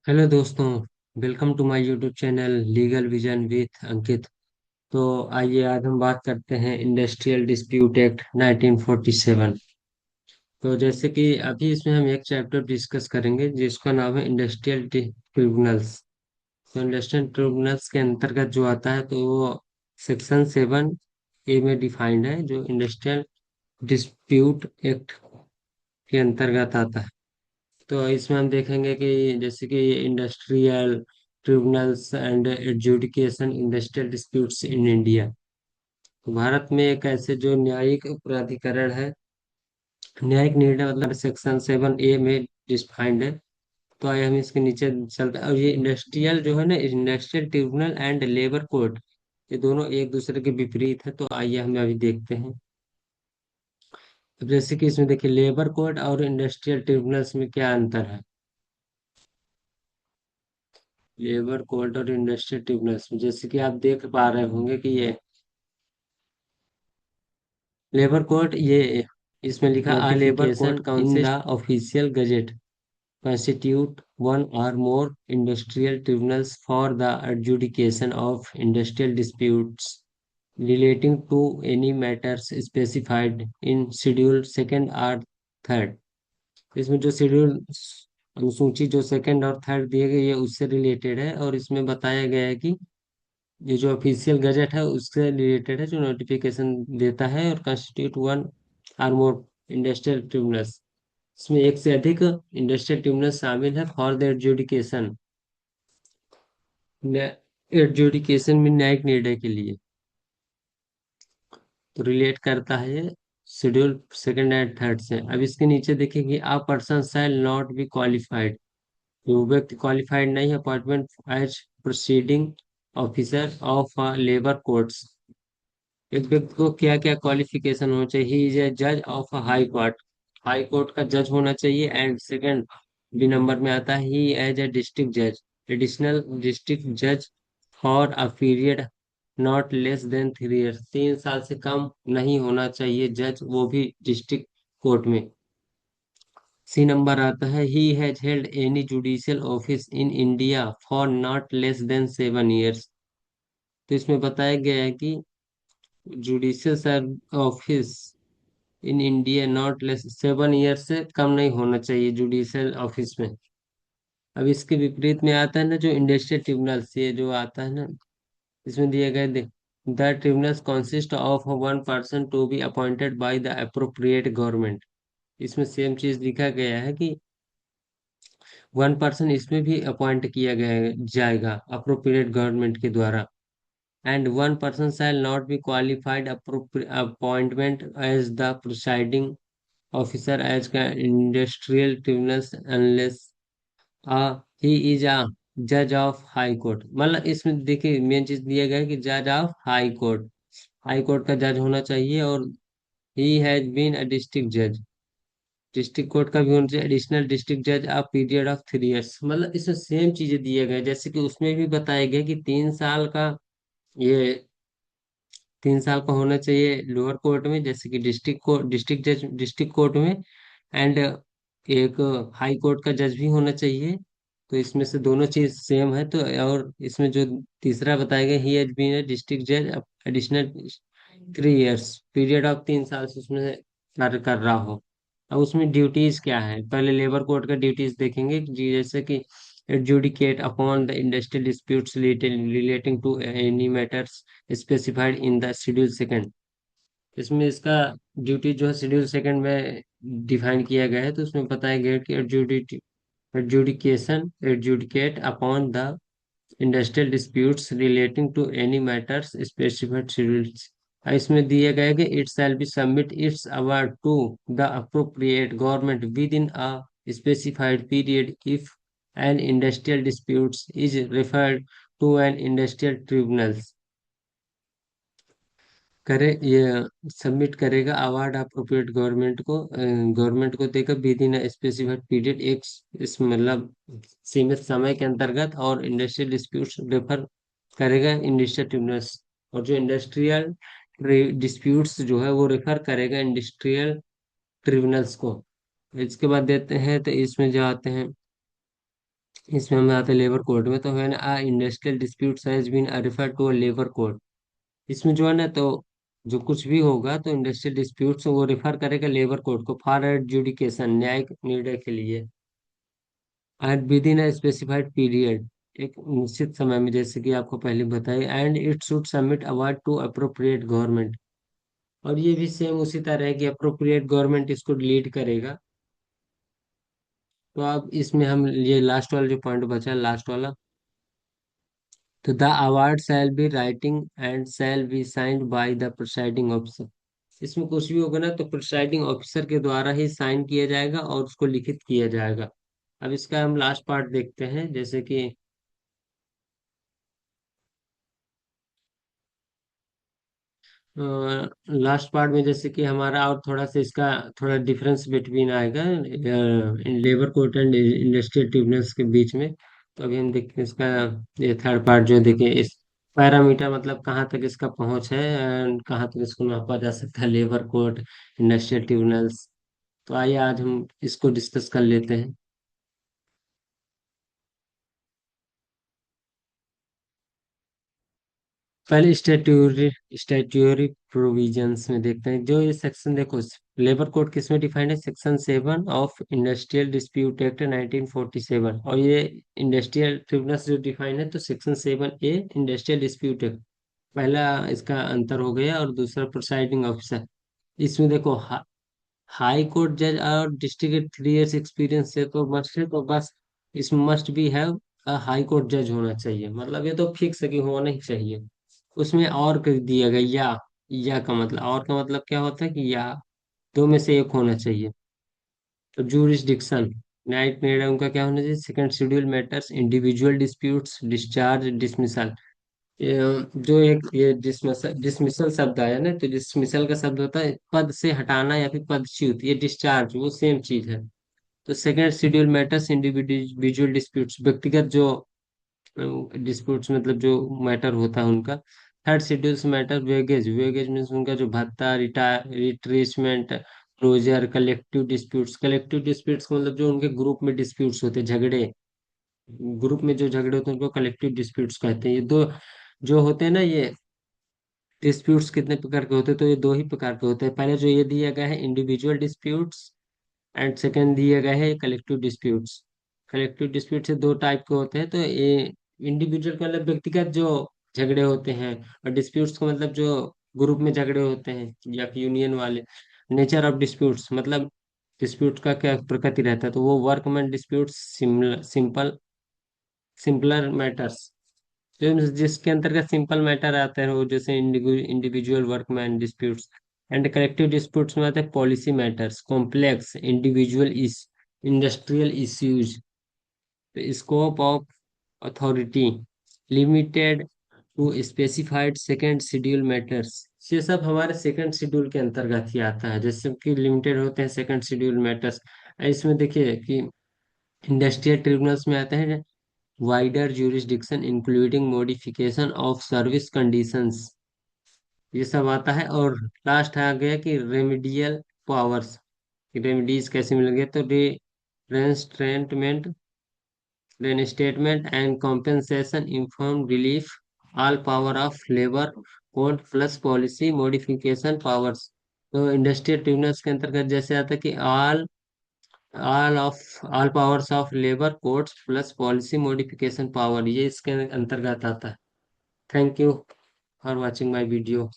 Hello दोस्तों। Welcome to my YouTube channel legal vision with Ankit. तो आइए आज हम बात करते हैं इंडस्ट्रियल डिस्प्यूट एक्ट 1947। तो जैसे कि अभी इसमें हम एक चैप्टर डिस्कस करेंगे जिसका नाम है इंडस्ट्रियल ट्रिब्यूनल्स। तो इंडस्ट्रियल ट्रिब्यूनल्स के अंतर्गत जो आता है तो वो सेक्शन 7A में डिफाइंड है, जो इंडस्ट्रियल डिस्प्यूट एक्ट के अंतर्गत आता है। तो इसमें हम देखेंगे कि जैसे कि industrial tribunals and adjudication industrial disputes in India. तो भारत में एक ऐसे जो न्यायिक प्राधिकरण है, न्यायिक निर्णय मतलब सेक्शन 7A में डिफाइंड है। तो आइए हम इसके नीचे चलते हैं। और ये इंडस्ट्रियल जो है ना, industrial tribunal and labour court, ये दोनों एक दूसरे के विपरीत है। तो आइए हम अभी देखते हैं। अब जैसे कि इसमें देखिए, लेबर कोर्ट और इंडस्ट्रियल ट्रिब्यूनल्स में क्या अंतर है। लेबर कोर्ट और इंडस्ट्रियल ट्रिब्यूनल्स में जैसे कि आप देख पा रहे होंगे कि ये लेबर कोर्ट, ये इसमें लिखा आ labour notification court in the consist official gazette constitute one or more industrial tribunals for the adjudication of industrial disputes relating to any matters specified in schedule second or third। इसमें जो schedule अनुसूची जो second और third दिए गए ये उससे related है, और इसमें बताया गया है कि ये जो ऑफिशियल गजट है उससे रिलेटेड है, जो नोटिफिकेशन देता है, और constitute one or more industrial tribunals. इसमें एक से अधिक इंडस्ट्रियल ट्रिब्यूनल शामिल है फॉर द एडजुडिकेशन, एडजुडिकेशन में न्यायिक निर्णय के लिए। तो रिलेट करता है ये शेड्यूल सेकंड एंड थर्ड से। अब इसके नीचे देखेंगे, a person shall not be qualified, जो व्यक्ति क्वालिफाइड नहीं है appointment as proceeding officer of labour courts. एक व्यक्ति को क्या क्या क्वालिफिकेशन होना चाहिए। ही इज ए जज of a high court, high court का जज होना चाहिए। एंड सेकंड बी नंबर में आता है, ही एज ए डिस्ट्रिक्ट जज, एडिशनल डिस्ट्रिक्ट जज for a period not less then 3 years, 3 साल से कम नहीं होना चाहिए जज, वो भी डिस्ट्रिक्ट कोर्ट में। सी नंबर आता है, he has held any judicial office in India for not less than 7 years. तो इसमें बताया गया है कि judicial serve office in India not less 7 year से कम नहीं होना चाहिए जुडिशियल ऑफिस में। अब इसके विपरीत में आता है ना, जो इंडस्ट्रियल ट्रिब्यूनल्स, ये जो आता है ना, इसमें दिए गए the tribunals consist of one person to be appointed by the appropriate government. इसमें सेम चीज लिखा गया है कि वन पर्सन इसमें भी अपॉइंट किया गया जाएगा अप्रोप्रिएट गवर्नमेंट के द्वारा। And one person shall not be qualified appointment as the presiding officer as industrial tribunals unless he is a judge of high court। मतलब इसमें देखिए मेन चीज दिया गया है कि जज of high court, high court का जज होना चाहिए। और he has been a district जज, डिस्ट्रिक्ट कोर्ट का भी होना चाहिए। एडिशनल डिस्ट्रिक्ट जज अ पीरियड ऑफ 3 ईयर्स। मतलब इसमें सेम चीजें दिए गए, जैसे कि उसमें भी बताया गया कि 3 साल का, ये 3 साल का होना चाहिए लोअर कोर्ट में, जैसे कि डिस्ट्रिक्ट कोर्ट, डिस्ट्रिक्ट जज डिस्ट्रिक्ट कोर्ट में। एंड एक हाई कोर्ट का जज भी होना चाहिए। तो इसमें से दोनों चीज सेम है। तो और इसमें जो तीसरा बताया गया, he has been a district जज एडिशनल 3 ईयर्स, पीरियड ऑफ 3 साल से उसमें कार्य कर रहा हो। अब उसमें ड्यूटीज क्या है, पहले लेबर कोर्ट का ड्यूटीज देखेंगे जी, जैसे कि adjudicate upon the industrial disputes relating to any matters specified in the schedule second। इसमें इसका ड्यूटी जो है शेड्यूल सेकंड में डिफाइन किया गया है। तो उसमें बताया गया है कि adjudicate upon the industrial disputes relating to any matters specified schedules. इसमें दिया गया है कि it shall be submit its award to the appropriate government within a specified period if an industrial disputes is referred to an industrial tribunals. करे ये submit करेगा award appropriate government को, government को देगा विद इन स्पेसिफाइड पीरियड, एक इस मतलब सीमित समय के अंतर्गत। और इंडस्ट्रियल डिस्प्यूट्स रेफर करेगा इंडस्ट्रियल ट्रिब्यूनल्स। और जो इंडस्ट्रियल डिस्प्यूट्स जो है वो रेफर करेगा इंडस्ट्रियल ट्रिब्यूनल्स को। इसके बाद देते हैं तो इसमें जो आते हैं इसमें हम आते हैं लेबर कोड में, तो है ना, industrial dispute has been refer to a labour code. इसमें जो है ना, तो जो कुछ भी होगा तो इंडस्ट्रियल डिस्प्यूट वो रेफर करेगा लेबर कोड को फॉर एडजुडिकेशन, न्यायिक निर्णय के लिए, and within a specified period, एक निश्चित समय में, जैसे कि आपको पहले बताई, and it should submit award to appropriate government. और ये भी सेम उसी तरह है कि अप्रोप्रिएट गवर्नमेंट इसको लीड करेगा। तो अब इसमें हम ये लास्ट वाला जो पॉइंट बचा, लास्ट वाला, तो the award shall be writing and shall be signed by the presiding officer. इसमें कुछ भी होगा ना तो प्रिसाइडिंग ऑफिसर के द्वारा ही साइन किया जाएगा और उसको लिखित किया जाएगा। अब इसका हम लास्ट पार्ट देखते हैं, जैसे कि लास्ट पार्ट में, जैसे कि हमारा और थोड़ा सा इसका थोड़ा डिफरेंस बिटवीन आएगा in labour court and industrial tribunals के बीच में। तो अभी हम देखते हैं इसका ये थर्ड पार्ट जो है, देखिए इस पैरामीटर मतलब कहाँ तक इसका पहुंच है एंड कहाँ तक इसको नापा जा सकता है, लेबर कोर्ट, इंडस्ट्रियल ट्रिब्यूनल्स। तो आइए आज हम इसको डिस्कस कर लेते हैं। पहले स्टैट्यूटरी प्रोविजंस में देखते हैं, जो ये सेक्शन देखो, लेबर कोड किस में डिफाइंड है, section 7 of industrial dispute act 1947। और ये इंडस्ट्रियल ट्रिब्यूनल्स जो डिफाइंड है तो section 7A industrial dispute act, पहला इसका अंतर हो गया। और दूसरा प्रिसाइडिंग ऑफिसर, इसमें देखो हाई कोर्ट जज और डिस्ट्रिक्ट 3 इयर्स एक्सपीरियंस है तो मस्ट है, तो बस इसमें मस्ट भी है हाई कोर्ट जज होना चाहिए, मतलब ये तो फिक्स है कि होना ही चाहिए। उसमें और कर दिया गया या का मतलब, और का मतलब क्या होता है कि या, दो में से एक होना चाहिए। तो जूरिसडिक्शन, न्यायिक निर्णय उनका क्या होना चाहिए, second schedule matters, individual disputes, discharge, dismissal. जो एक ये डिसमिसल डिसमिसल शब्द आया ना, तो डिसमिसल का शब्द होता है पद से हटाना या फिर पदच्युत, ये डिस्चार्ज वो सेम चीज है। तो second schedule matters, individual disputes, व्यक्तिगत जो डिस्प्यूट्स मतलब जो मैटर होता है उनका। थर्ड शेड्यूल से मैटर वेगेज, वेगेज मीन्स उनका जो भत्ता, retrenchment, closure, collective disputes, collective disputes मतलब जो उनके ग्रुप में डिस्प्यूट्स होते हैं, झगड़े, ग्रुप में जो झगड़े होते हैं उनको कलेक्टिव डिस्प्यूट्स कहते हैं। ये दो जो होते हैं ना, ये डिस्प्यूट्स कितने प्रकार के होते हैं, तो ये दो ही प्रकार के होते हैं। पहले जो ये दिया गया है इंडिविजुअल डिस्प्यूट्स, एंड सेकंड दिए गए हैं कलेक्टिव डिस्प्यूट्स। कलेक्टिव डिस्प्यूट से दो टाइप के होते हैं, तो ये इंडिविजुअल का मतलब व्यक्तिगत जो झगड़े होते हैं, और डिस्प्यूट्स का मतलब जो ग्रुप में झगड़े होते हैं या फिर यूनियन वाले। नेचर ऑफ डिस्प्यूट्स मतलब डिस्प्यूट का क्या प्रकृति रहता है, तो वो workman disputes, simple simpler matters, जिसके अंतर्गत सिंपल मैटर आते हैं, वो जैसे individual workman disputes. And collective disputes में आते हैं policy matters, complex individual industrial issues, scope of authority limited to specified second schedule matters. ये सब हमारे सेकंड शेड्यूल के अंतर्गत ही आता है, जैसे कि लिमिटेड होते हैं सेकंड शेड्यूल मैटर्स। इसमें देखिए कि इंडस्ट्रियल ट्रिब्यूनल्स में आते हैं wider jurisdiction including modification of service conditions, ये सब आता है। और लास्ट आ गया कि रेमिडियल पावर्स, रेमिडीज कैसे मिलेंगे, तो रेस्ट्रेंटमेंट, reinstatement and compensation, inform relief, all power of labour code plus policy modification powers. तो इंडस्ट्रियल ट्रिब्यूनल्स के अंतर्गत जैसे आता है कि all powers of labour codes plus policy modification power, ये इसके अंतर्गत आता है। Thank you for watching my video.